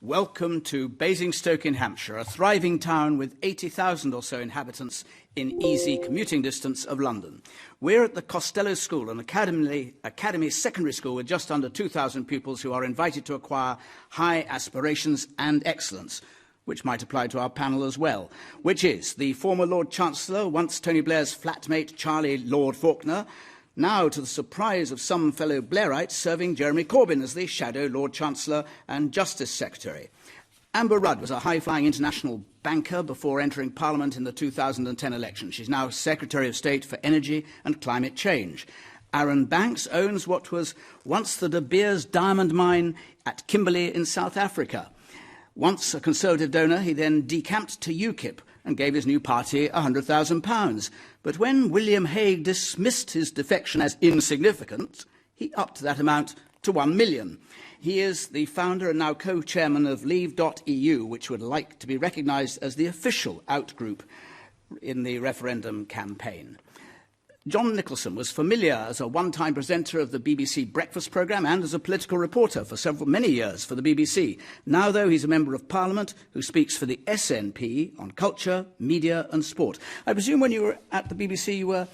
Welcome to Basingstoke in Hampshire, a thriving town with 80,000 or so inhabitants in easy commuting distance of London. We're at the Costello School, an academy secondary school with just under 2,000 pupils who are invited to acquire high aspirations and excellence, which might apply to our panel as well, which is the former Lord Chancellor, once Tony Blair's flatmate Charlie Lord Faulkner, now, to the surprise of some fellow Blairites, serving Jeremy Corbyn as the shadow Lord Chancellor and Justice Secretary. Amber Rudd was a high-flying international banker before entering Parliament in the 2010 election. She's now Secretary of State for Energy and Climate Change. Arron Banks owns what was once the De Beers diamond mine at Kimberley in South Africa. Once a Conservative donor, he then decamped to UKIP and gave his new party £100,000. But when William Hague dismissed his defection as insignificant, he upped that amount to £1 million. He is the founder and now co-chairman of Leave.eu, which would like to be recognised as the official outgroup in the referendum campaign. John Nicholson was familiar as a one-time presenter of the BBC breakfast programme and as a political reporter for many years for the BBC. Now, though, he's a member of Parliament who speaks for the SNP on culture, media and sport. I presume when you were at the BBC you were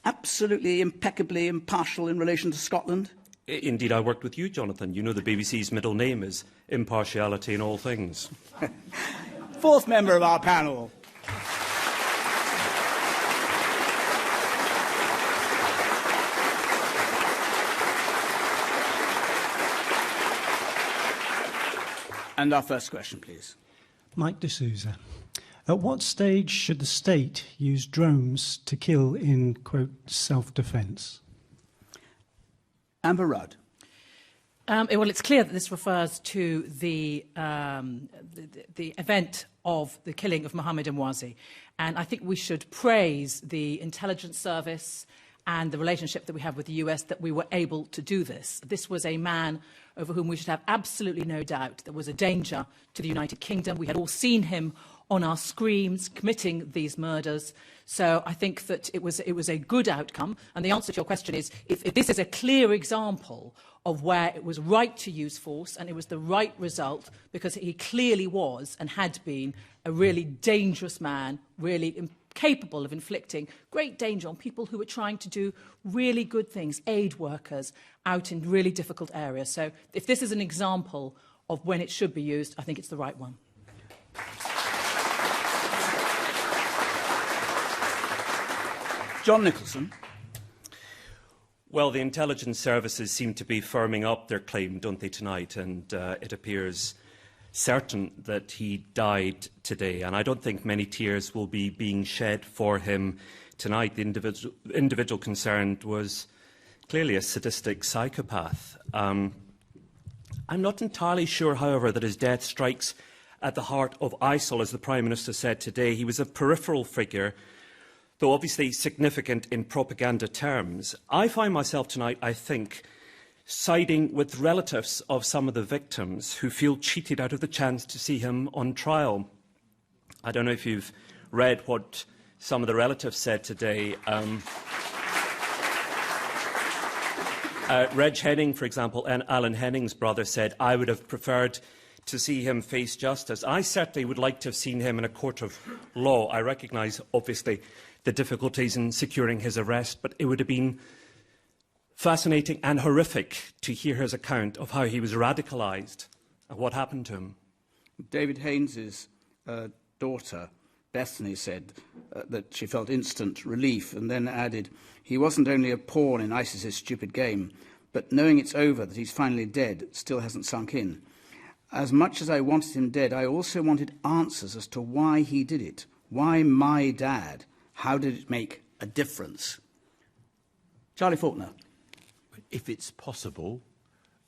absolutely impeccably impartial in relation to Scotland? Indeed, I worked with you, Jonathan. You know the BBC's middle name is impartiality in all things. Fourth member of our panel. And our first question, please. Mike D'Souza. At what stage should the state use drones to kill in, quote, self-defence? Amber Rudd. Well, it's clear that this refers to the event of the killing of Mohammed Emwazi. And I think we should praise the intelligence service and the relationship that we have with the US that we were able to do this. This was a man over whom we should have absolutely no doubt there was a danger to the United Kingdom. We had all seen him on our screens committing these murders. So I think that it was a good outcome. And the answer to your question is, if this is a clear example of where it was right to use force and it was the right result, because he clearly was and had been a really dangerous man, really capable of inflicting great danger on people who were trying to do really good things, aid workers out in really difficult areas. So if this is an example of when it should be used, I think it's the right one. John Nicholson. Well, the intelligence services seem to be firming up their claim, don't they, tonight? And it appears certain that he died today. And I don't think many tears will be being shed for him tonight. The individual concerned was clearly a sadistic psychopath. I'm not entirely sure, however, that his death strikes at the heart of ISIL, as the Prime Minister said today. He was a peripheral figure, though obviously significant in propaganda terms. I find myself tonight, I think, siding with relatives of some of the victims who feel cheated out of the chance to see him on trial. I don't know if you've read what some of the relatives said today. Reg Henning, for example, and Alan Henning's brother said, I would have preferred to see him face justice. I certainly would like to have seen him in a court of law. I recognise, obviously, the difficulties in securing his arrest, but it would have been fascinating and horrific to hear his account of how he was radicalised and what happened to him. David Haynes's daughter, Bethany, said that she felt instant relief and then added, he wasn't only a pawn in ISIS's stupid game, but knowing it's over, that he's finally dead, still hasn't sunk in. As much as I wanted him dead, I also wanted answers as to why he did it. Why my dad? How did it make a difference? Charlie Faulkner. If it's possible,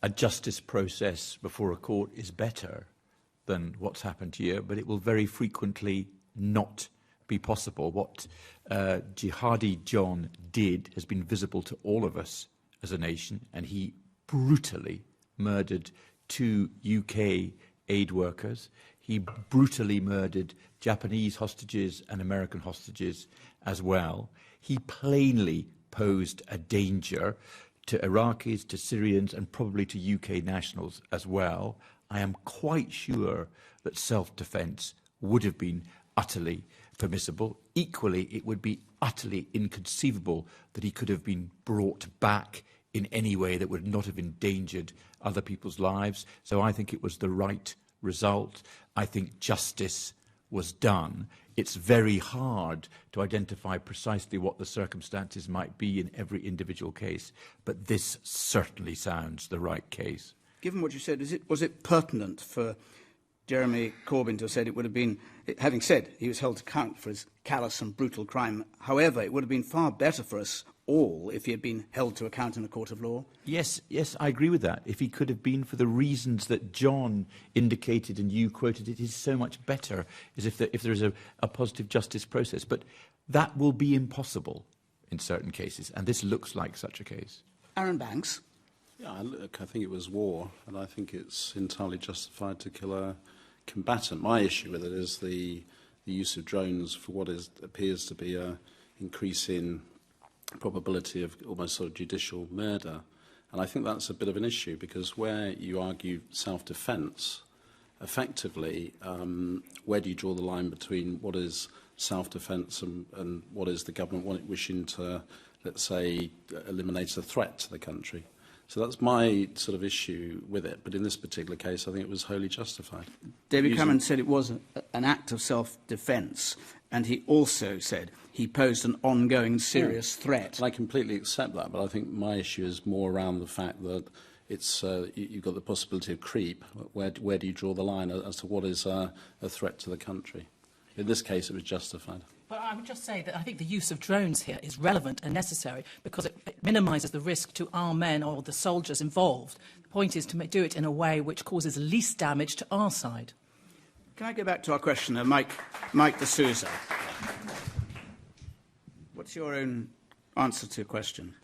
a justice process before a court is better than what's happened here, but it will very frequently not be possible. What Jihadi John did has been visible to all of us as a nation, and he brutally murdered 2 UK aid workers. He brutally murdered Japanese hostages and American hostages as well. He plainly posed a danger to Iraqis, to Syrians, and probably to UK nationals as well, I am quite sure that self-defence would have been utterly permissible. Equally, it would be utterly inconceivable that he could have been brought back in any way that would not have endangered other people's lives. So I think it was the right result. I think justice was done. It's very hard to identify precisely what the circumstances might be in every individual case, but this certainly sounds the right case. Given what you said, was it pertinent for Jeremy Corbyn to have said it would have been, having said he was held to account for his callous and brutal crime, however, it would have been far better for us all if he had been held to account in a court of law? Yes, I agree with that. If he could have been for the reasons that John indicated and you quoted, it is so much better as if there is a positive justice process. But that will be impossible in certain cases, and this looks like such a case. Arron Banks. Yeah, look, I think it was war, and I think it's entirely justified to kill a combatant. My issue with it is the use of drones for what appears to be an increase in probability of almost sort of judicial murder. And I think that's a bit of an issue, because where you argue self-defence, effectively, where do you draw the line between what is self-defence and what is the government wishing to, let's say, eliminate a threat to the country? So that's my sort of issue with it. But in this particular case, I think it was wholly justified. David Cameron said it was an act of self-defence, and he also said he posed an ongoing serious threat. And I completely accept that, but I think my issue is more around the fact that it's you've got the possibility of creep. Where do you draw the line as to what is a threat to the country? In this case, it was justified. But I would just say that I think the use of drones here is relevant and necessary because it minimises the risk to our men or the soldiers involved. The point is to do it in a way which causes least damage to our side. Can I go back to our questioner, Mike D'Souza? What's your own answer to your question?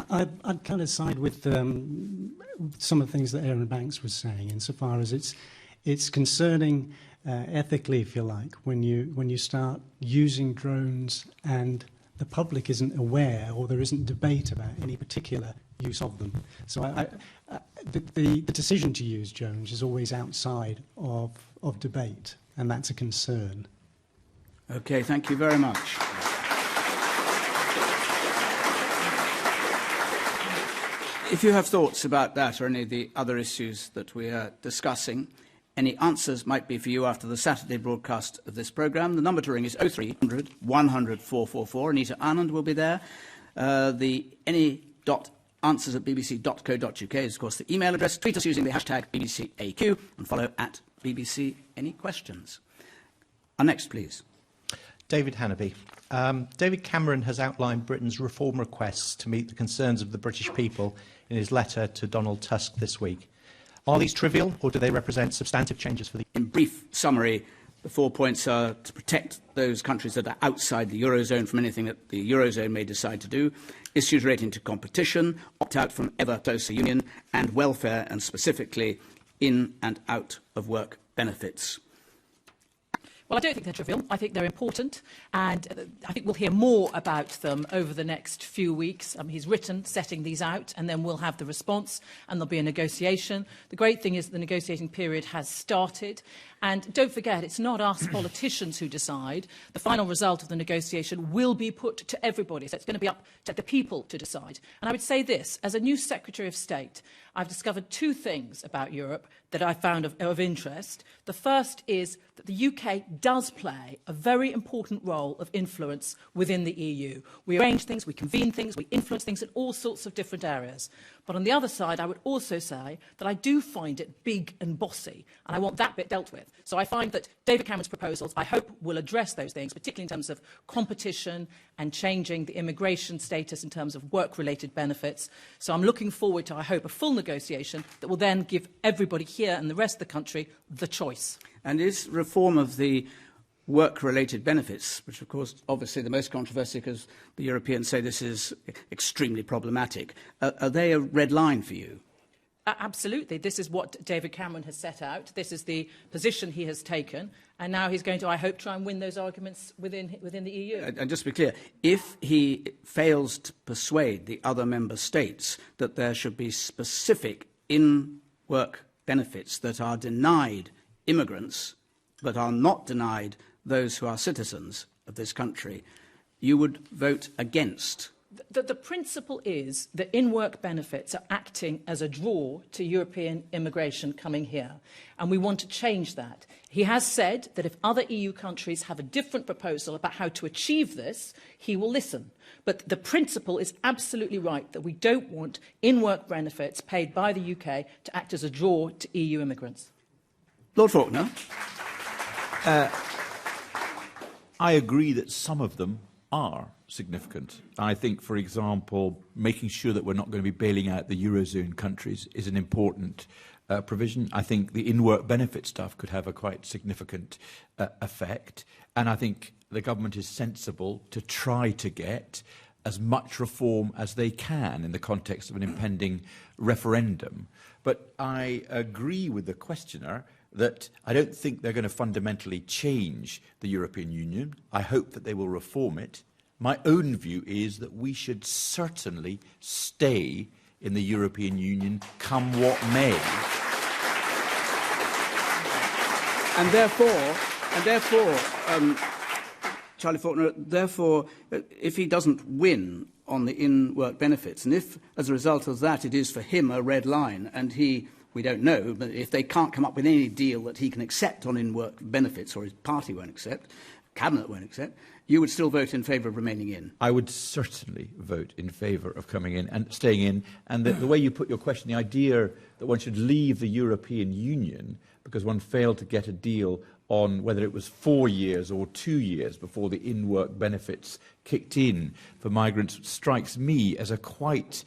I'd kind of side with some of the things that Arron Banks was saying, insofar as it's concerning ethically, if you like, when you start using drones and the public isn't aware or there isn't debate about any particular use of them. So the decision to use drones is always outside of debate, and that's a concern. Okay, thank you very much. If you have thoughts about that or any of the other issues that we are discussing, any answers might be for you after the Saturday broadcast of this programme. The number to ring is 0300 100 444. Anita Anand will be there. any.answers@bbc.co.uk is, of course, the email address. Tweet us using the hashtag BBCAQ and follow at BBC Any Questions. Next, please. David Hannaby. David Cameron has outlined Britain's reform requests to meet the concerns of the British people in his letter to Donald Tusk this week. Are these trivial, or do they represent substantive changes for the... In brief summary, the 4 points are to protect those countries that are outside the Eurozone from anything that the Eurozone may decide to do, issues relating to competition, opt-out from ever closer union, and welfare, and specifically in and out of work benefits. Well, I don't think they're trivial. I think they're important, and I think we'll hear more about them over the next few weeks. He's written setting these out, and then we'll have the response, and there'll be a negotiation. The great thing is the negotiating period has started, and don't forget, it's not us politicians who decide. The final result of the negotiation will be put to everybody, so it's going to be up to the people to decide. And I would say this, as a new Secretary of State, I've discovered two things about Europe that I found of interest. The first is that the UK does play a very important role of influence within the EU. We arrange things, we convene things, we influence things in all sorts of different areas. But on the other side, I would also say that I do find it big and bossy, and I want that bit dealt with. So I find that David Cameron's proposals, I hope, will address those things, particularly in terms of competition and changing the immigration status in terms of work-related benefits. So I'm looking forward to, I hope, a full negotiation that will then give everybody here and the rest of the country the choice. And is reform of the work-related benefits, which of course obviously the most controversial because the Europeans say this is extremely problematic, are they a red line for you? Absolutely. This is what David Cameron has set out. This is the position he has taken. And now he's going to, I hope, try and win those arguments within the EU. And just to be clear, if he fails to persuade the other member states that there should be specific in-work benefits that are denied immigrants but are not denied those who are citizens of this country, you would vote against. The principle is that in-work benefits are acting as a draw to European immigration coming here, and we want to change that. He has said that if other EU countries have a different proposal about how to achieve this, he will listen. But the principle is absolutely right, that we don't want in-work benefits paid by the UK to act as a draw to EU immigrants. Lord Faulkner. I agree that some of them are significant. I think, for example, making sure that we're not going to be bailing out the Eurozone countries is an important provision. I think the in-work benefit stuff could have a quite significant effect. And I think the government is sensible to try to get as much reform as they can in the context of an impending referendum. But I agree with the questioner that I don't think they're going to fundamentally change the European Union. I hope that they will reform it. My own view is that we should certainly stay in the European Union, come what may. And therefore, Charlie Faulkner, therefore, if he doesn't win on the in-work benefits, and if, as a result of that, it is for him a red line, and we don't know, but if they can't come up with any deal that he can accept on in-work benefits, or his party won't accept, Cabinet won't accept, you would still vote in favour of remaining in? I would certainly vote in favour of coming in and staying in. And the way you put your question, the idea that one should leave the European Union because one failed to get a deal on whether it was 4 years or 2 years before the in-work benefits kicked in for migrants, strikes me as a quite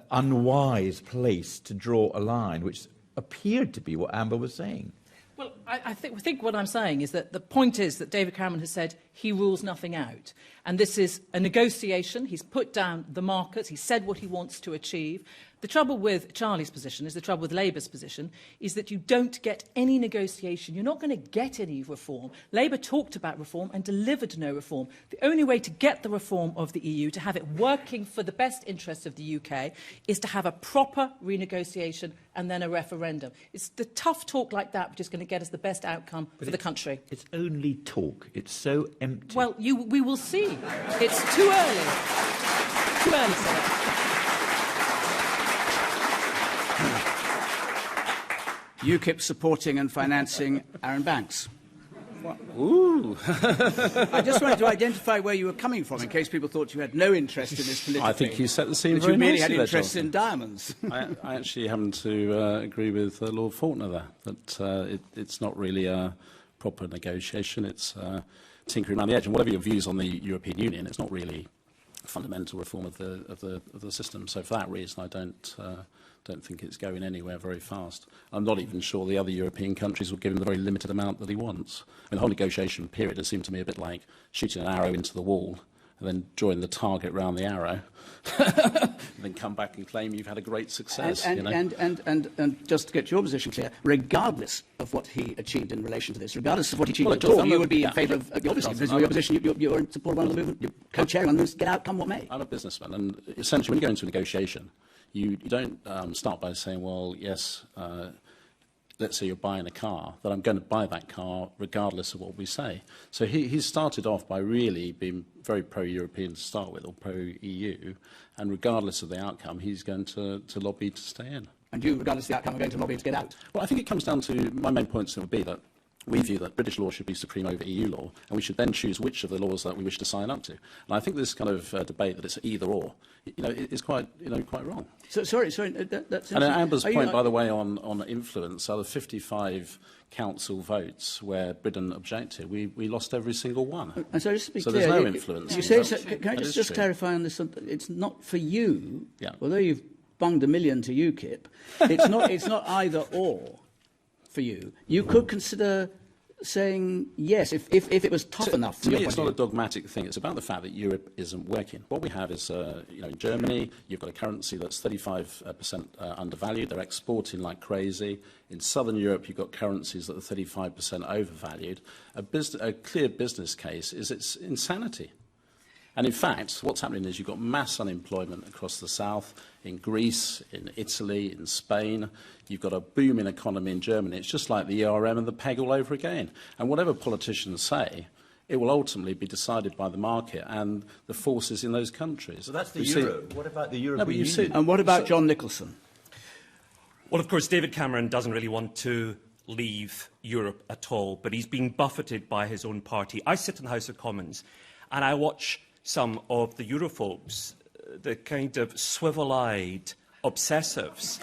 unwise place to draw a line, which appeared to be what Amber was saying. Well, I think what I'm saying is that the point is that David Cameron has said he rules nothing out. And this is a negotiation. He's put down the markers. He said what he wants to achieve. The trouble with Charlie's position is the trouble with Labour's position is that you don't get any negotiation. You're not going to get any reform. Labour talked about reform and delivered no reform. The only way to get the reform of the EU, to have it working for the best interests of the UK, is to have a proper renegotiation and then a referendum. It's the tough talk like that which is going to get us the best outcome for the country. It's only talk. It's so empty. Well, we will see. It's too early. Too early for that. UKIP supporting and financing Arron Banks. Ooh. I just wanted to identify where you were coming from in case people thought you had no interest in this political I think you set the scene that very you merely nicely had there, interest Jonathan. in diamonds. I actually happen to agree with Lord Faulkner there, that it's not really a proper negotiation, it's tinkering around the edge. And whatever your views on the European Union, it's not really fundamental reform of the system. So for that reason, I don't think it's going anywhere very fast. I'm not even sure the other European countries will give him the very limited amount that he wants. I mean, the whole negotiation period has seemed to me a bit like shooting an arrow into the wall and then drawing the target round the arrow, and then come back and claim you've had a great success. And just to get your position clear, regardless of what he achieved in relation to this, regardless of what he achieved at all, you would be in favour of, obviously, because of your position, you're in support of one of the movement, you're co-chairing on this, get out, come what may. I'm a businessman, and essentially when you go into a negotiation, you don't start by saying, well, yes, let's say you're buying a car, that I'm going to buy that car regardless of what we say. So he started off by really being very pro-European to start with, or pro-EU, and regardless of the outcome, he's going to lobby to stay in. And you, regardless of the outcome, are going to lobby to get out? Well, I think it comes down to, my main points would be that we view that British law should be supreme over EU law, and we should then choose which of the laws that we wish to sign up to. And I think this kind of debate that it's either or, is quite wrong. So, sorry, that's and Amber's point, by the way, on influence, out of 55 council votes where Britain objected, we lost every single one. And so just to be so clear, there's no influence. You say, can I just clarify on this? It's not for you, although you've bunged $1 million to UKIP, it's not either or for you. You could consider saying yes, if it was tough enough? To me, it's not a dogmatic thing. It's about the fact that Europe isn't working. What we have is, in Germany, you've got a currency that's 35% undervalued. They're exporting like crazy. In southern Europe, you've got currencies that are 35% overvalued. A clear business case is it's insanity. And in fact, what's happening is you've got mass unemployment across the south, in Greece, in Italy, in Spain. You've got a booming economy in Germany. It's just like the ERM and the PEG all over again. And whatever politicians say, it will ultimately be decided by the market and the forces in those countries. So that's the euro. What about the European Union? And what about John Nicholson? Well, of course, David Cameron doesn't really want to leave Europe at all, but he's being buffeted by his own party. I sit in the House of Commons and I watch some of the Europhobes, the kind of swivel-eyed obsessives.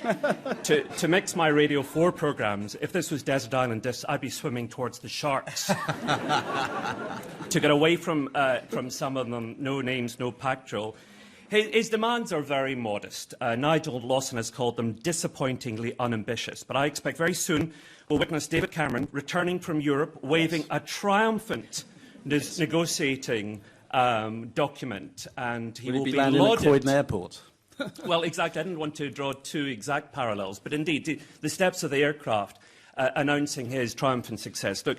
to mix my Radio 4 programmes, if this was Desert Island Discs, I'd be swimming towards the sharks. To get away from some of them, no names, no pactrol. His demands are very modest. Nigel Lawson has called them disappointingly unambitious. But I expect very soon we'll witness David Cameron returning from Europe, waving a triumphant negotiating document, and he will be landing at Croydon Airport. Well, exactly. I didn't want to draw two exact parallels, but indeed, the steps of the aircraft announcing his triumphant success. Look,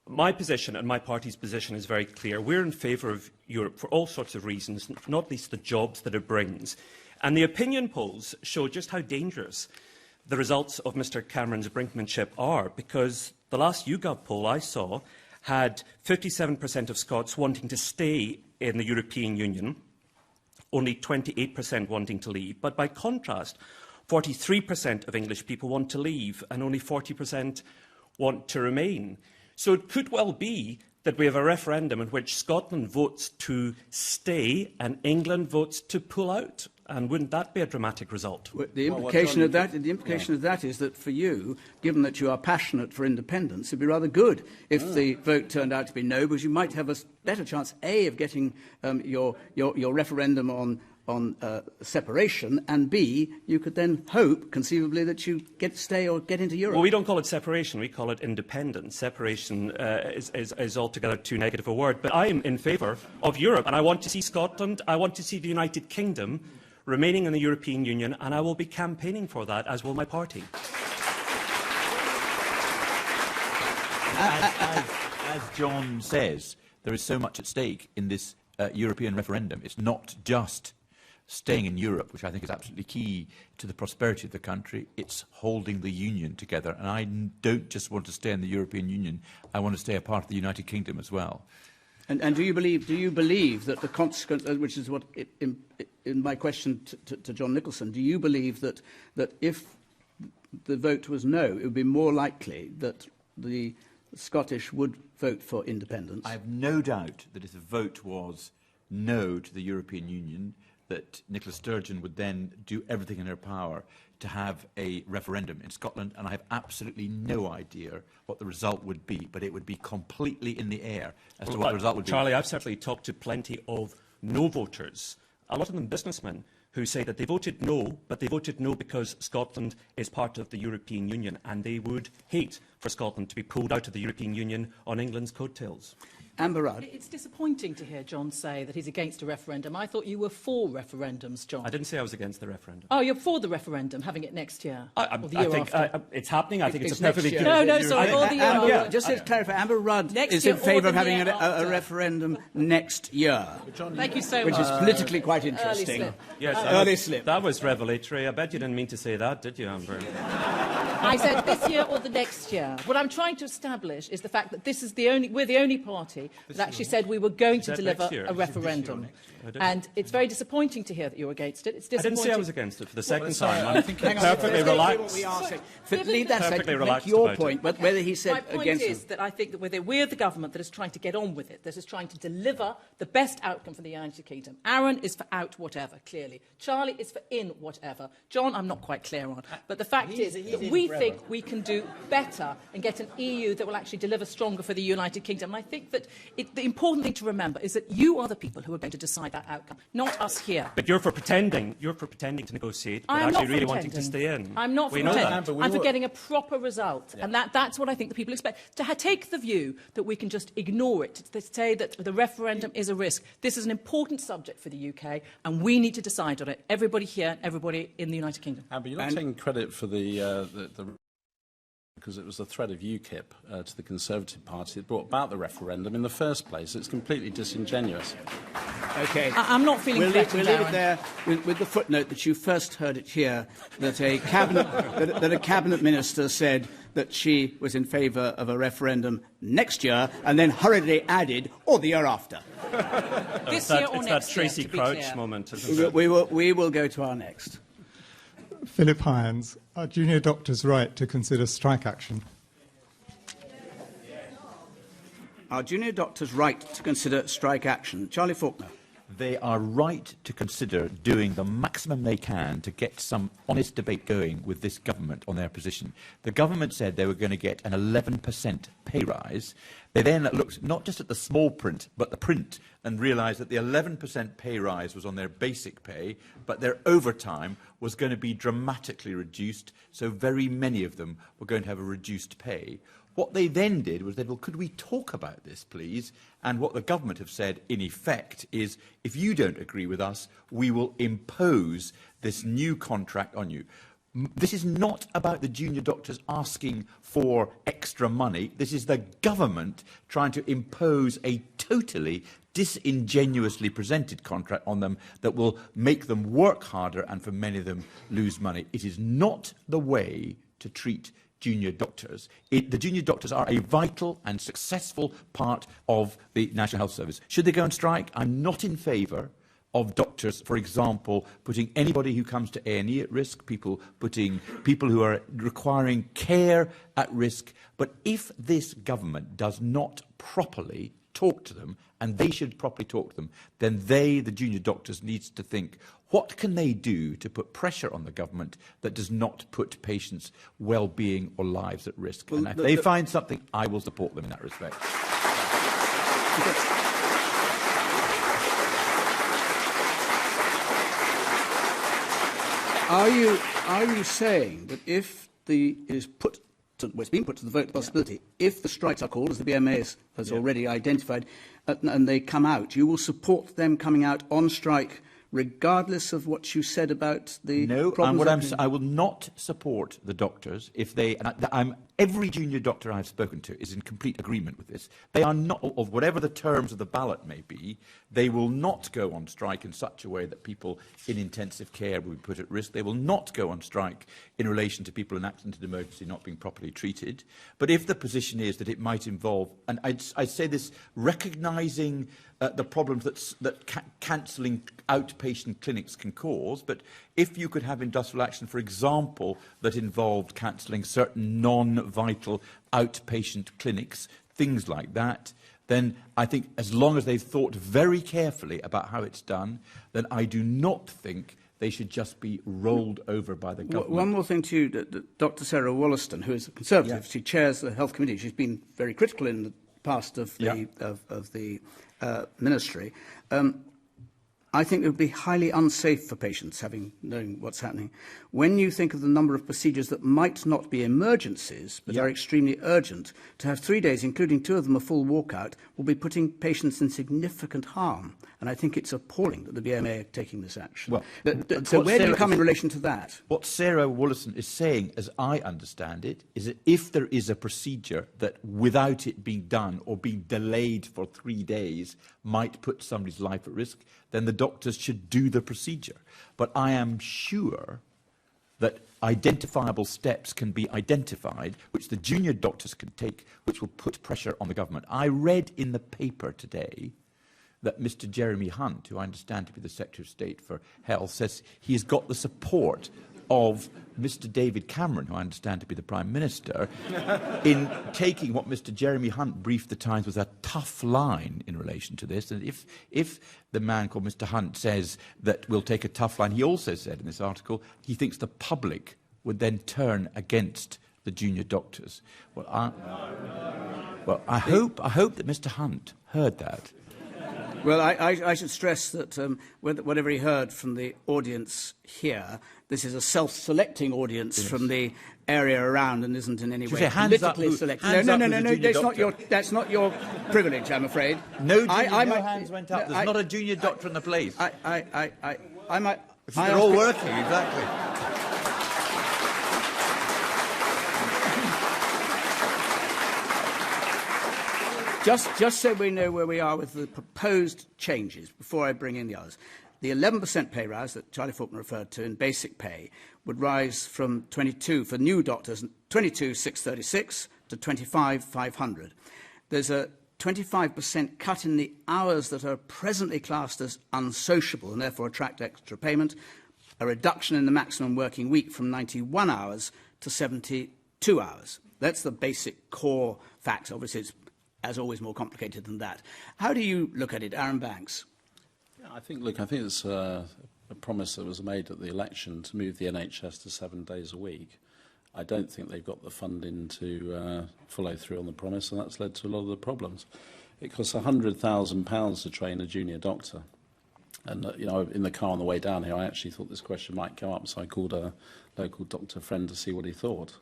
my position and my party's position is very clear. We're in favour of Europe for all sorts of reasons, not least the jobs that it brings. And the opinion polls show just how dangerous the results of Mr Cameron's brinkmanship are, because the last YouGov poll I saw had 57% of Scots wanting to stay in the European Union, only 28% wanting to leave. But by contrast, 43% of English people want to leave and only 40% want to remain. So it could well be that we have a referendum in which Scotland votes to stay and England votes to pull out. And wouldn't that be a dramatic result? Well, the implication of that is that for you, given that you are passionate for independence, it would be rather good if the vote turned out to be no, because you might have a better chance, A, of getting your referendum on separation, and B, you could then hope, conceivably, that you get to stay or get into Europe. Well, we don't call it separation, we call it independence. Separation is altogether too negative a word. But I am in favour of Europe, and I want to see Scotland, I want to see the United Kingdom remaining in the European Union, and I will be campaigning for that, as will my party. As John says, there is so much at stake in this European referendum. It's not just staying in Europe, which I think is absolutely key to the prosperity of the country. It's holding the Union together. And I don't just want to stay in the European Union. I want to stay a part of the United Kingdom as well. And do you believe that the consequence, which is what in my question to John Nicholson, do you believe that if the vote was no, it would be more likely that the Scottish would vote for independence? I have no doubt that if the vote was no to the European Union, that Nicola Sturgeon would then do everything in her power to have a referendum in Scotland, and I have absolutely no idea what the result would be, but it would be completely in the air as to what the result would be. Charlie, I've certainly talked to plenty of no voters, a lot of them businessmen, who say that they voted no, but they voted no because Scotland is part of the European Union, and they would hate for Scotland to be pulled out of the European Union on England's coattails. Amber Rudd. It's disappointing to hear John say that he's against a referendum. I thought you were for referendums, John. I didn't say I was against the referendum. Oh, you're for the referendum, having it next year? I think it's happening. I think it's a perfectly good... No, sorry, all the year after. Just to clarify, Amber Rudd is year in favour or of the having year a referendum next year. Thank you so much. Which is politically quite interesting. Early slip. Yes, Early slip. That was revelatory. I bet you didn't mean to say that, did you, Amber? I said this year or the next year. What I'm trying to establish is the fact that we're the only party that actually said we were going to deliver a referendum. And it's very disappointing to hear that you're against it. It's disappointing. I didn't say I was against it for the second time. I'm perfectly relaxed. Leave that aside. Make your point, but whether he said against it. My point is that I think that we're the government that is trying to get on with it, that is trying to deliver the best outcome for the United Kingdom. Arron is for out whatever, clearly. Charlie is for in whatever. John, I'm not quite clear on. But the fact is that we think we can do better and get an EU that will actually deliver stronger for the United Kingdom. And I think that the important thing to remember is that you are the people who are going to decide that outcome, not us here. But you're for pretending to negotiate, but I'm actually not really pretending. wanting to stay in. I'm not for We know pretending. that. I'm for getting a proper result. Yeah. And that's what I think the people expect. To take the view that we can just ignore it, to say that the referendum is a risk. This is an important subject for the UK, and we need to decide on it. Everybody here, everybody in the United Kingdom. Amber, you're not taking credit for the because it was the threat of UKIP to the Conservative Party that brought about the referendum in the first place. It's completely disingenuous. OK. I'm not feeling We'll leave it Darren. there with the footnote that you first heard it here, that a cabinet minister said that she was in favour of a referendum next year, and then hurriedly added, or the year after. This year or it's next that Tracy year, to be Crouch clear. moment, isn't it? We will go to our next. Philip Hyans, are junior doctors right to consider strike action? Are junior doctors right to consider strike action? Charlie Faulkner. They are right to consider doing the maximum they can to get some honest debate going with this government on their position. The government said they were going to get an 11% pay rise. They then looked not just at the small print, but the print, and realised that the 11% pay rise was on their basic pay, but their overtime was going to be dramatically reduced, so very many of them were going to have a reduced pay. What they then did was they said, well, could we talk about this, please? And what the government have said, in effect, is if you don't agree with us, we will impose this new contract on you. This is not about the junior doctors asking for extra money. This is the government trying to impose a totally disingenuously presented contract on them that will make them work harder and, for many of them, lose money. It is not the way to treat junior doctors. The junior doctors are a vital and successful part of the National Health Service. Should they go on strike? I'm not in favour of doctors, for example, putting anybody who comes to A&E at risk, putting people who are requiring care at risk. But if this government does not properly talk to them, and they should properly talk to them, then the junior doctors, needs to think, what can they do to put pressure on the government that does not put patients' well-being or lives at risk? Well, and if they find something, I will support them in that respect. Are you saying that if it's been put to the vote the possibility, if the strikes are called, as the BMA has already identified, and they come out, you will support them coming out on strike regardless of what you said about the problems? I will not support the doctors if they... every junior doctor I've spoken to is in complete agreement with this. They are not, of whatever the terms of the ballot may be, they will not go on strike in such a way that people in intensive care will be put at risk. They will not go on strike in relation to people in accident and emergency not being properly treated. But if the position is that it might involve, and I'd say this, recognising the problems that cancelling outpatient clinics can cause, but if you could have industrial action, for example, that involved cancelling certain non-vital outpatient clinics, things like that, then I think as long as they've thought very carefully about how it's done, then I do not think they should just be rolled over by the government. One more thing to you, Dr. Sarah Wollaston, who is a Conservative. She chairs the Health Committee. She's been very critical in the past of the ministry. I think it would be highly unsafe for patients, knowing what's happening. When you think of the number of procedures that might not be emergencies, but are extremely urgent, to have 3 days, including 2 of them a full walkout, will be putting patients in significant harm. And I think it's appalling that the BMA are taking this action. Well, so where do you come in relation to that? What Sarah Wollaston is saying, as I understand it, is that if there is a procedure that, without it being done or being delayed for 3 days, might put somebody's life at risk, then the doctors should do the procedure. But I am sure that identifiable steps can be identified, which the junior doctors can take, which will put pressure on the government. I read in the paper today that Mr. Jeremy Hunt, who I understand to be the Secretary of State for Health, says he's got the support of Mr. David Cameron, who I understand to be the Prime Minister, in taking what Mr. Jeremy Hunt briefed the Times was a tough line in relation to this. And if the man called Mr. Hunt says that we'll take a tough line, he also said in this article he thinks the public will would then turn against the junior doctors. Well, I hope that Mr. Hunt heard that. Well, I should stress that whatever he heard from the audience here, this is a self-selecting audience from the area around and isn't in any way politically selected. No, that's not your privilege, I'm afraid. No hands went up. There's not a junior doctor in the place. They're all working, exactly. Just so we know where we are with the proposed changes, before I bring in the others, the 11% pay rise that Charlie Faulkner referred to in basic pay would rise from 22 for new doctors, 22,636 to 25,500. There's a 25% cut in the hours that are presently classed as unsociable and therefore attract extra payment, a reduction in the maximum working week from 91 hours to 72 hours. That's the basic core facts. Obviously, it's, as always, more complicated than that. How do you look at it, Arron Banks? Yeah, I think it's a promise that was made at the election to move the NHS to 7 days a week. I don't think they've got the funding to follow through on the promise, and that's led to a lot of the problems. It costs £100,000 to train a junior doctor. And, in the car on the way down here, I actually thought this question might come up, so I called a local doctor friend to see what he thought.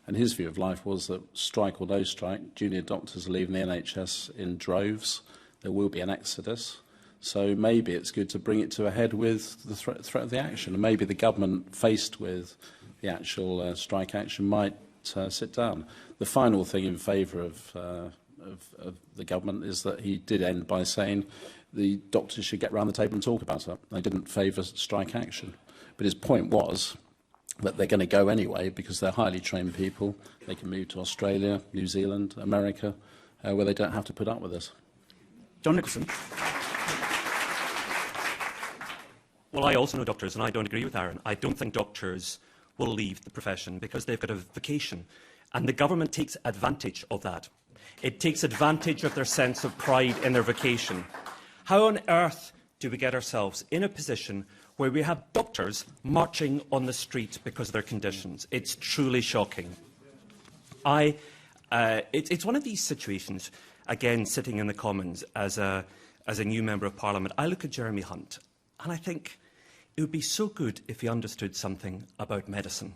And his view of life was that, strike or no strike, junior doctors are leaving the NHS in droves. There will be an exodus. So maybe it's good to bring it to a head with the threat of the action. And maybe the government, faced with the actual strike action, might sit down. The final thing in favour of the government is that he did end by saying the doctors should get round the table and talk about it. They didn't favour strike action. But his point was that they're going to go anyway because they're highly trained people. They can move to Australia, New Zealand, America, where they don't have to put up with this. John Nicholson. Well, I also know doctors, and I don't agree with Arron. I don't think doctors will leave the profession because they've got a vacation. And the government takes advantage of that. It takes advantage of their sense of pride in their vacation. How on earth do we get ourselves in a position where we have doctors marching on the street because of their conditions? It's truly shocking. It's one of these situations, again, sitting in the Commons as a new Member of Parliament. I look at Jeremy Hunt and I think it would be so good if he understood something about medicine.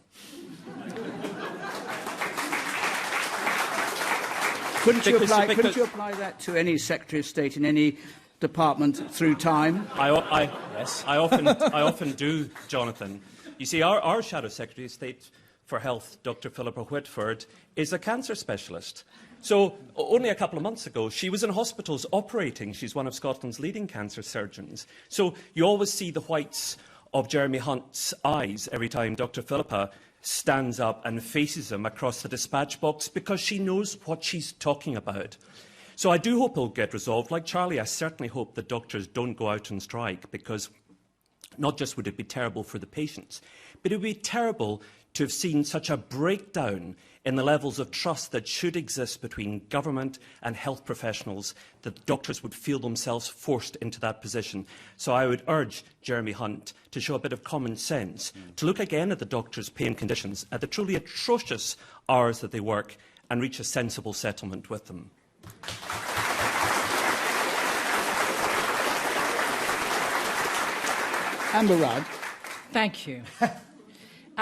Couldn't you apply that to any Secretary of State in any department through time? Yes, I often do, Jonathan. You see, our Shadow Secretary of State for Health, Dr. Philippa Whitford, is a cancer specialist. So only a couple of months ago, she was in hospitals operating. She's one of Scotland's leading cancer surgeons. So you always see the whites of Jeremy Hunt's eyes every time Dr. Philippa stands up and faces him across the dispatch box because she knows what she's talking about. So I do hope it'll get resolved. Like Charlie, I certainly hope that doctors don't go out on strike because not just would it be terrible for the patients, but it would be terrible to have seen such a breakdown in the levels of trust that should exist between government and health professionals, that doctors would feel themselves forced into that position. So I would urge Jeremy Hunt to show a bit of common sense, to look again at the doctors' pay and conditions, at the truly atrocious hours that they work, and reach a sensible settlement with them. Amber Rudd. Thank you.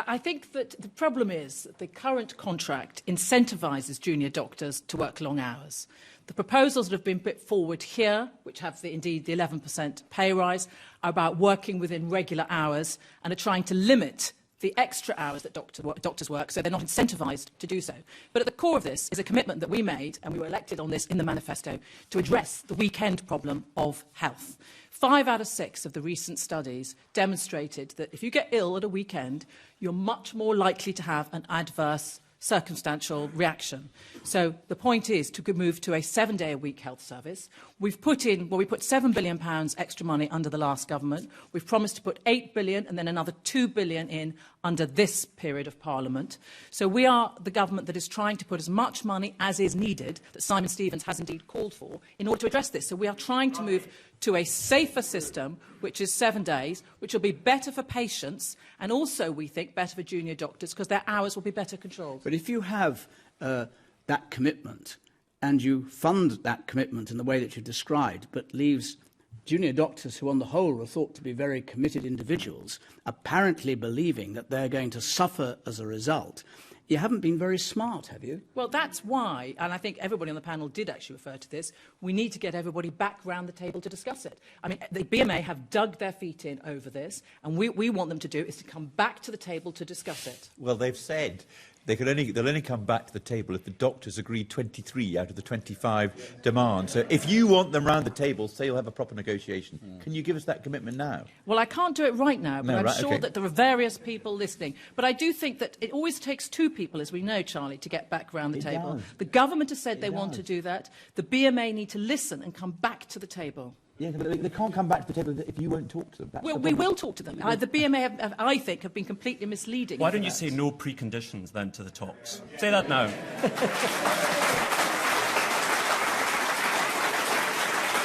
I think that the problem is that the current contract incentivises junior doctors to work long hours. The proposals that have been put forward here, which have indeed the 11% pay rise, are about working within regular hours and are trying to limit the extra hours that doctors work, so they're not incentivised to do so. But at the core of this is a commitment that we made, and we were elected on this in the manifesto, to address the weekend problem of health. 5 out of 6 of the recent studies demonstrated that if you get ill at a weekend, you're much more likely to have an adverse circumstantial reaction. So the point is to move to a 7-day-a-week health service. We put £7 billion extra money under the last government. We've promised to put £8 billion and then another £2 billion in under this period of Parliament. So we are the government that is trying to put as much money as is needed, that Simon Stevens has indeed called for, in order to address this. So we are trying to move to a safer system, which is 7 days, which will be better for patients and also, we think, better for junior doctors because their hours will be better controlled. But if you have that commitment and you fund that commitment in the way that you described, but leaves junior doctors who on the whole are thought to be very committed individuals apparently believing that they're going to suffer as a result, you haven't been very smart, have you? Well, that's why, and I think everybody on the panel did actually refer to this, we need to get everybody back round the table to discuss it. I mean, the BMA have dug their feet in over this, and we want them to do is to come back to the table to discuss it. Well, they've said they'll only come back to the table if the doctors agree 23 out of the 25 demands. So if you want them round the table, say you'll have a proper negotiation. Can you give us that commitment now? Well, I can't do it right now, but No, I'm right, sure okay. that there are various people listening. But I do think that it always takes two people, as we know, Charlie, to get back round the table. does. The government has said they It want does. to do that. The BMA need to listen and come back to the table. Yeah, but they can't come back to the table if you won't talk to them. That's Well, the we problem. will talk to them. The BMA, I think, have been completely misleading. Why in don't you that. say no preconditions then to the talks? Say that now.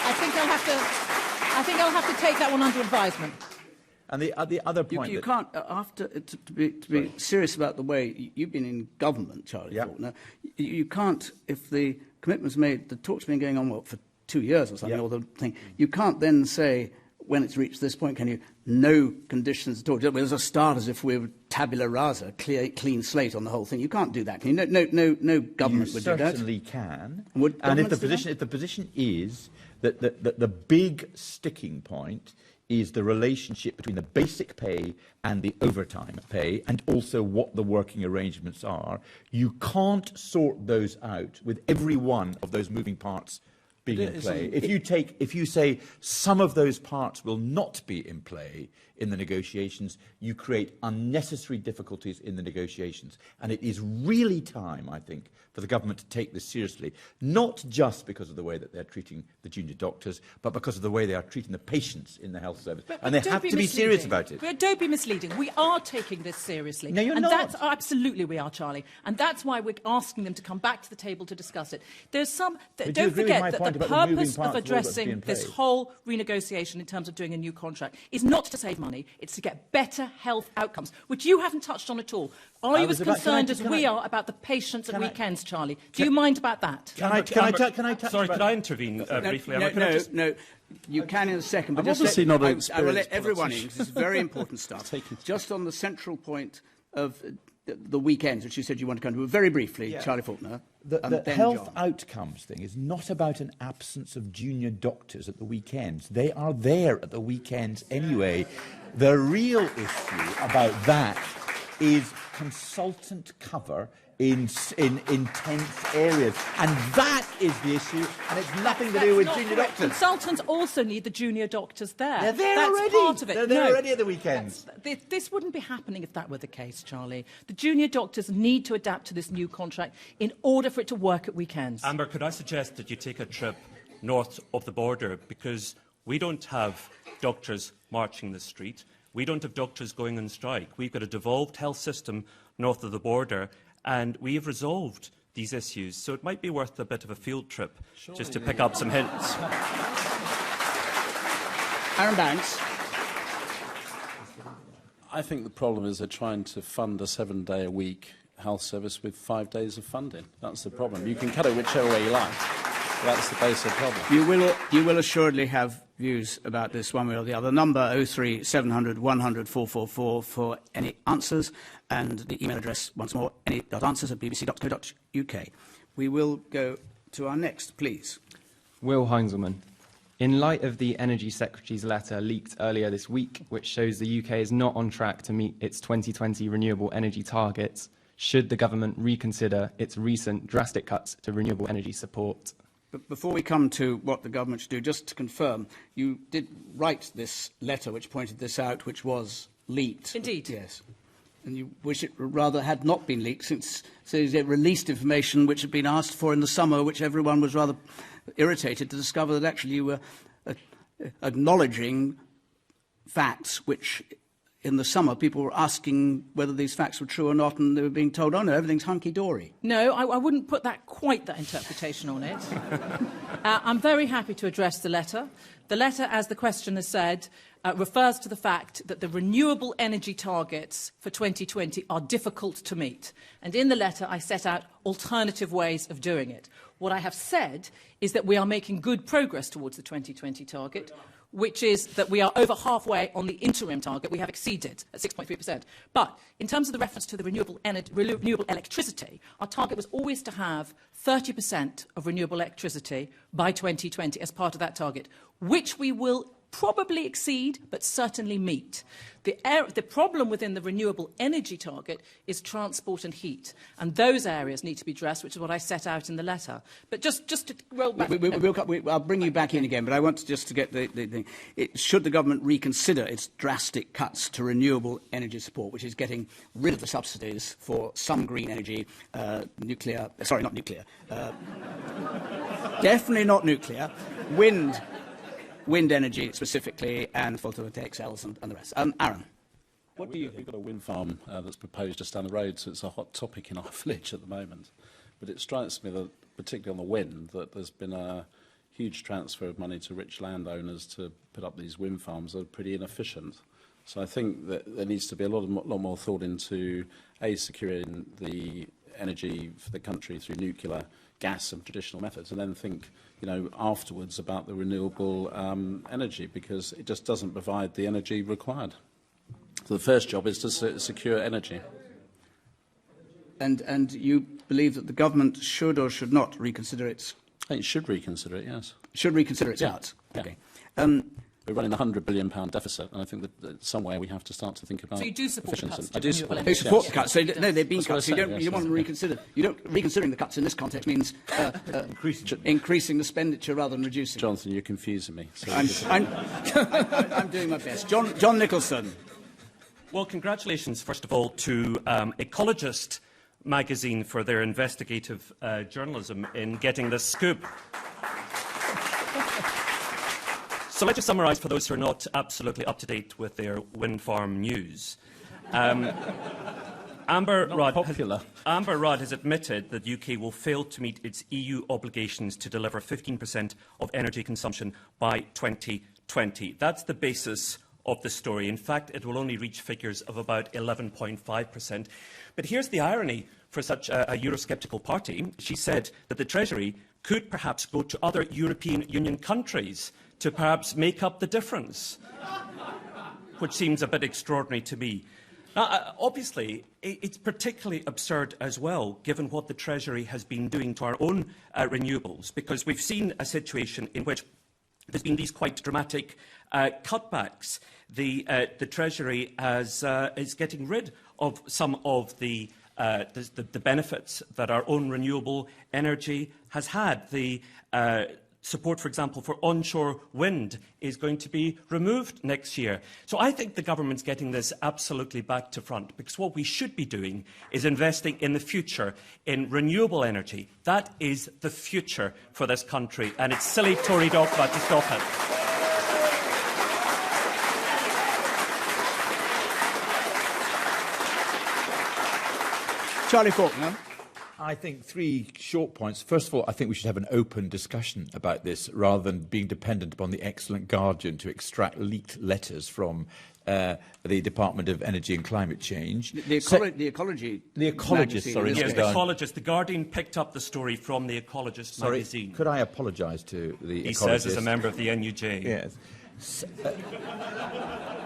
I think I'll have to take that one under advisement. And the other point You that- can't, to be serious about the way you've been in government, Charlie Yeah. Faulkner, you can't, if the commitment's made, the talk's been going on, what, for 2 years or something, Yeah. or the thing, you can't then say, when it's reached this point, can you, no conditions at all? There's a start as if we were tabula rasa, clean slate on the whole thing. You can't do that. Can you? No government would do that. You certainly can. Would And if governments do the position is that the big sticking point is the relationship between the basic pay and the overtime pay, and also what the working arrangements are, you can't sort those out with every one of those moving parts being in play. If you say some of those parts will not be in play in the negotiations, you create unnecessary difficulties in the negotiations. And it is really time, I think, for the government to take this seriously, not just because of the way that they're treating the junior doctors, but because of the way they are treating the patients in the health service. And they don't have be to be misleading. serious about it. But don't be misleading. We are taking this seriously. No, you're and not. That's, absolutely we are, Charlie. And that's why we're asking them to come back to the table to discuss it. There's some... But do you don't agree with my forget that point the about the moving purpose parts of of all that's being addressing this played? whole renegotiation in terms of doing a new contract is not to save money, it's to get better health outcomes, which you haven't touched on at all. Are you as concerned as we are about the patients at weekends, Charlie? Do you mind about that? Can I touch Sorry, about- could I intervene briefly? Amber? Can I just- No, you can in a second. But I'm just obviously not an I will let experienced everyone in, politician. 'cause this is very important stuff. Just on the central point of the weekends, which you said you want to come to, very briefly, Charlie Faulkner. The then health John. outcomes thing is not about an absence of junior doctors at the weekends. They are there at the weekends anyway. The real issue about that is consultant cover in intense areas. And that is the issue, and it's nothing to do with That's junior not correct. doctors. Consultants also need the junior doctors there. They're there That's already. part of it. They're there No. already at the weekends. This wouldn't be happening if that were the case, Charlie. The junior doctors need to adapt to this new contract in order for it to work at weekends. Amber, could I suggest that you take a trip north of the border, because we don't have doctors marching the street. We don't have doctors going on strike. We've got a devolved health system north of the border, and we have resolved these issues. So it might be worth a bit of a field trip just to pick up some hints. Arron Banks. I think the problem is they're trying to fund a 7-day-a-week health service with 5 days of funding. That's the problem. You can cut it whichever way you like. That's the basic problem. You will assuredly have views about this one way or the other. Number 03 700 100 444 for any answers, and the email address once more any.answers@bbc.co.uk. We will go to our next, please. Will Heinzelman. In light of the Energy Secretary's letter leaked earlier this week, which shows the UK is not on track to meet its 2020 renewable energy targets, should the government reconsider its recent drastic cuts to renewable energy support? But before we come to what the government should do, just to confirm, you did write this letter which pointed this out, which was leaked. Indeed. Yes. And you wish it rather had not been leaked, since it released information which had been asked for in the summer, which everyone was rather irritated to discover that actually you were acknowledging facts which in the summer, people were asking whether these facts were true or not, and they were being told, oh no, everything's hunky-dory. No, I wouldn't put quite that interpretation on it. I'm very happy to address the letter. The letter, as the questioner said, refers to the fact that the renewable energy targets for 2020 are difficult to meet. And in the letter, I set out alternative ways of doing it. What I have said is that we are making good progress towards the 2020 target, which is that we are over halfway on the interim target. We have exceeded at 6.3%. But in terms of the reference to the renewable electricity, our target was always to have 30% of renewable electricity by 2020 as part of that target, which we will probably exceed, but certainly meet. The problem within the renewable energy target is transport and heat, and those areas need to be addressed, which is what I set out in the letter. But just to roll back... I'll bring you back in again, but I want to get the thing. Should the government reconsider its drastic cuts to renewable energy support, which is getting rid of the subsidies for some green energy, nuclear... Sorry, not nuclear. Definitely not nuclear. Wind energy specifically, and photovoltaic cells and the rest. Arron. What do you think? We've got a wind farm that's proposed just down the road, so it's a hot topic in our village at the moment. But it strikes me that, particularly on the wind, that there's been a huge transfer of money to rich landowners to put up these wind farms that are pretty inefficient. So I think that there needs to be a lot more thought into, A, securing the energy for the country through nuclear, gas and traditional methods, and then think, afterwards about the renewable energy, because it just doesn't provide the energy required. So the first job is to secure energy. And you believe that the government should or should not reconsider its... I think it should reconsider it, yes. Should reconsider its cuts? Yeah. Okay. We're running a £100 billion deficit, and I think that somewhere we have to start to think about. So you do support the cuts? I do support They support the cuts. So, no, they've been That's cuts. what I You said, don't want them reconsidered. Reconsidering the cuts in this context means increasing the expenditure rather than reducing. Jonathan, you're confusing me. So I'm doing my best. John Nicholson. Well, congratulations, first of all, to Ecologist magazine for their investigative journalism in getting this scoop. So let's just summarise for those who are not absolutely up to date with their wind farm news. Amber Rudd has admitted that the UK will fail to meet its EU obligations to deliver 15% of energy consumption by 2020. That's the basis of the story. In fact, it will only reach figures of about 11.5%. But here's the irony for such a Eurosceptical party. She said that the Treasury could perhaps go to other European Union countries to perhaps make up the difference, which seems a bit extraordinary to me. Now, obviously, it's particularly absurd as well, given what the Treasury has been doing to our own renewables, because we've seen a situation in which there's been these quite dramatic cutbacks. The Treasury is getting rid of some of the benefits that our own renewable energy has had. The support, for example, for onshore wind is going to be removed next year. So I think the government's getting this absolutely back to front, because what we should be doing is investing in the future, in renewable energy. That is the future for this country, and it's silly Tory dogma to stop it. Charlie Faulkner. I think 3 short points. First of all, I think we should have an open discussion about this rather than being dependent upon the excellent Guardian to extract leaked letters from the Department of Energy and Climate Change. The Ecologist, sorry. Yes, the Ecologist. The Guardian picked up the story from the Ecologist magazine. Could I apologise to the Ecologist? He says as a member of the NUJ. Yes.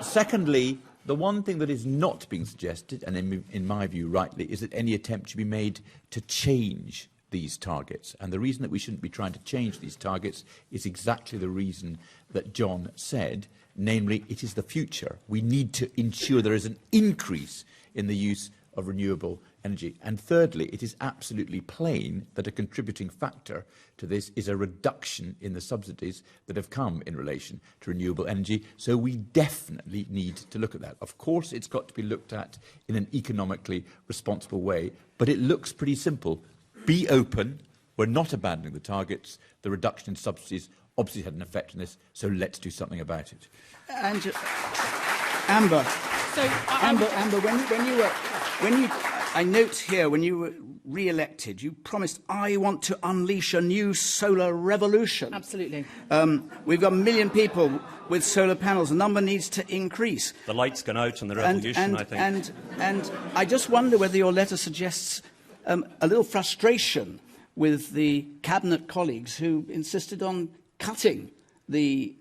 Secondly, the one thing that is not being suggested, and in my view rightly, is that any attempt should be made to change these targets. And the reason that we shouldn't be trying to change these targets is exactly the reason that John said, namely, it is the future. We need to ensure there is an increase in the use of renewable energy. And thirdly, it is absolutely plain that a contributing factor to this is a reduction in the subsidies that have come in relation to renewable energy. So we definitely need to look at that. Of course, it's got to be looked at in an economically responsible way, but it looks pretty simple. Be open. We're not abandoning the targets. The reduction in subsidies obviously had an effect on this, so let's do something about it. And Amber. So, Amber, I note here when you were re-elected, you promised, I want to unleash a new solar revolution. Absolutely. We've got 1 million people with solar panels. The number needs to increase. The light's gone out on the revolution, I think. And I just wonder whether your letter suggests a little frustration with the cabinet colleagues who insisted on cutting the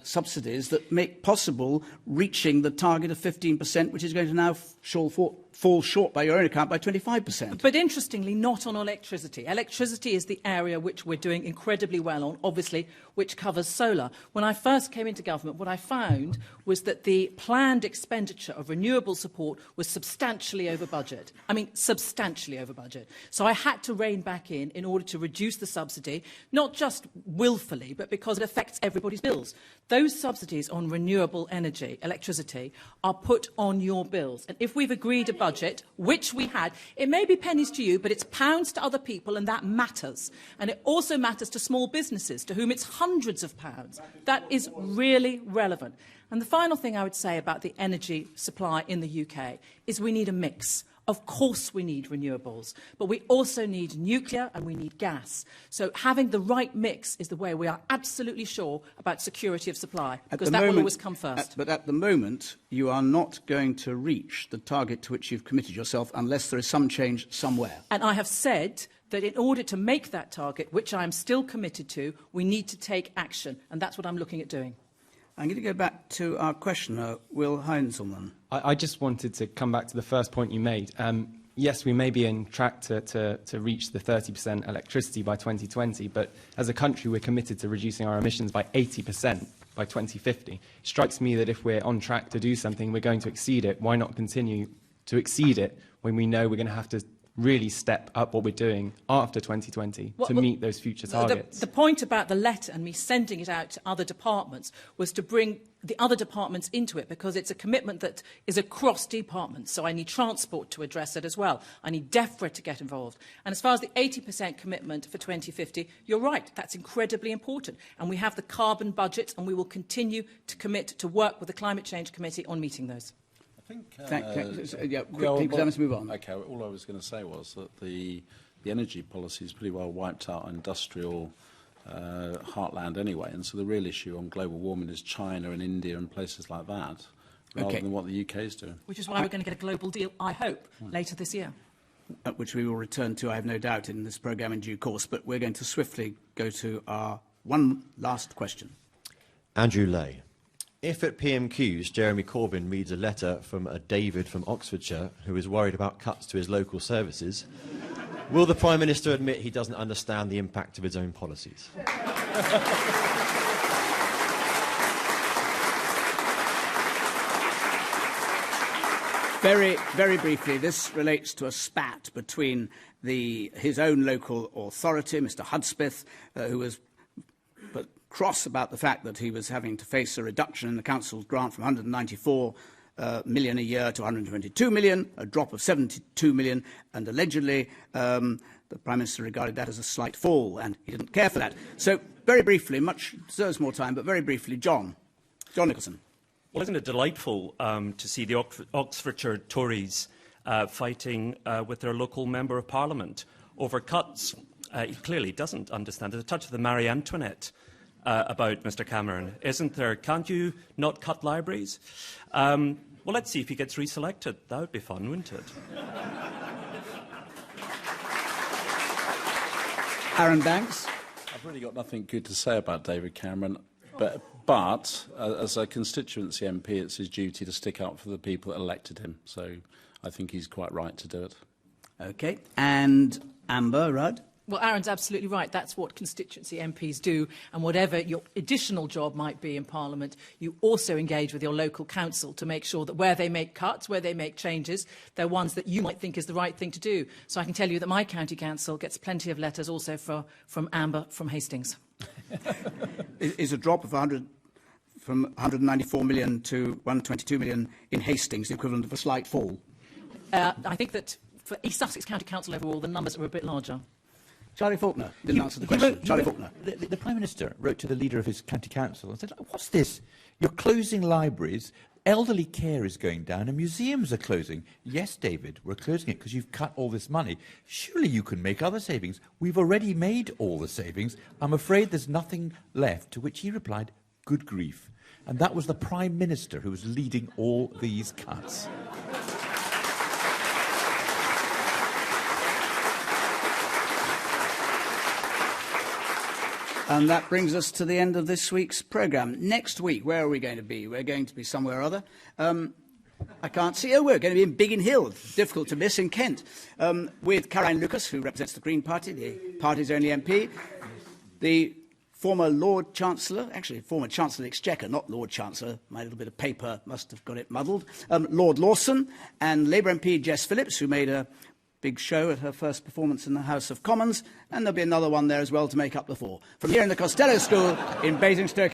subsidies that make possible reaching the target of 15%, which is going to now fall short, by your own account, by 25%. But interestingly, not on electricity. Electricity is the area which we're doing incredibly well on, obviously, which covers solar. When I first came into government, what I found was that the planned expenditure of renewable support was substantially over budget. I mean, substantially over budget. So I had to rein back in order to reduce the subsidy, not just willfully, but because it affects everybody's bills. Those subsidies on renewable energy, electricity, are put on your bills. And if we've agreed a budget, which we had, it may be pennies to you, but it's pounds to other people, and that matters. And it also matters to small businesses, to whom it's hundreds of pounds. That is really relevant. And the final thing I would say about the energy supply in the UK is we need a mix. Of course we need renewables, but we also need nuclear and we need gas. So having the right mix is the way we are absolutely sure about security of supply, because that will always come first. But at the moment, you are not going to reach the target to which you've committed yourself unless there is some change somewhere. And I have said that in order to make that target, which I am still committed to, we need to take action, and that's what I'm looking at doing. I'm going to go back to our questioner, Will Heinzelman. I just wanted to come back to the first point you made. Yes, we may be on track to reach the 30% electricity by 2020, but as a country, we're committed to reducing our emissions by 80% by 2050. It strikes me that if we're on track to do something, we're going to exceed it. Why not continue to exceed it when we know we're going to have to really step up what we're doing after 2020 to meet those future targets? The point about the letter and me sending it out to other departments was to bring the other departments into it, because it's a commitment that is across departments. So I need transport to address it as well. I need DEFRA to get involved. And as far as the 80% commitment for 2050, you're right, that's incredibly important. And we have the carbon budget, and we will continue to commit to work with the Climate Change Committee on meeting those. Let's move on. Okay, all I was going to say was that the energy policy is pretty well wiped out industrial heartland anyway, and so the real issue on global warming is China and India and places like that, rather than what the UK is doing. Which is why we're going to get a global deal, I hope, later this year. Which we will return to, I have no doubt, in this programme in due course, but we're going to swiftly go to our one last question. Andrew Lay. If at PMQs Jeremy Corbyn reads a letter from a David from Oxfordshire who is worried about cuts to his local services, will the Prime Minister admit he doesn't understand the impact of his own policies? Very, very briefly, this relates to a spat between his own local authority, Mr Hudspeth, who was cross about the fact that he was having to face a reduction in the council's grant from 194 million a year to 122 million, a drop of 72 million, and allegedly the Prime Minister regarded that as a slight fall, and he didn't care for that. So, very briefly, much deserves more time, but very briefly, John Nicholson. Well, isn't it delightful to see the Oxfordshire Tories fighting with their local Member of Parliament over cuts? He clearly doesn't understand. There's a touch of the Marie Antoinette about Mr Cameron, isn't there? Can't you not cut libraries? Well, let's see if he gets reselected. That would be fun, wouldn't it? Arron Banks. I've really got nothing good to say about David Cameron, but as a constituency MP, it's his duty to stick up for the people that elected him. So I think he's quite right to do it. OK. And Amber Rudd. Well, Aaron's absolutely right. That's what constituency MPs do. And whatever your additional job might be in Parliament, you also engage with your local council to make sure that where they make cuts, where they make changes, they're ones that you might think is the right thing to do. So I can tell you that my county council gets plenty of letters also from Amber from Hastings. Is a drop of from 194 million to 122 million in Hastings the equivalent of a slight fall? I think that for East Sussex County Council overall, the numbers are a bit larger. Charlie Faulkner didn't answer the question. Charlie Faulkner. The Prime Minister wrote to the leader of his county council and said, what's this? You're closing libraries Elderly care is going down and museums are closing. Yes, David, we're closing it because you've cut all this money. Surely you can make other savings. We've already made all the savings. I'm afraid there's nothing left. To which he replied, good grief. And that was the Prime Minister who was leading all these cuts. And that brings us to the end of this week's programme. Next week, where are we going to be? We're going to be somewhere or other. I can't see. Oh, we're going to be in Biggin Hill, difficult to miss, in Kent, with Caroline Lucas, who represents the Green Party, the party's only MP, the former Lord Chancellor, actually former Chancellor of the Exchequer, not Lord Chancellor, my little bit of paper must have got it muddled, Lord Lawson, and Labour MP Jess Phillips, who made a big show at her first performance in the House of Commons, and there'll be another one there as well to make up the four. From here in the Costello School in Basingstoke.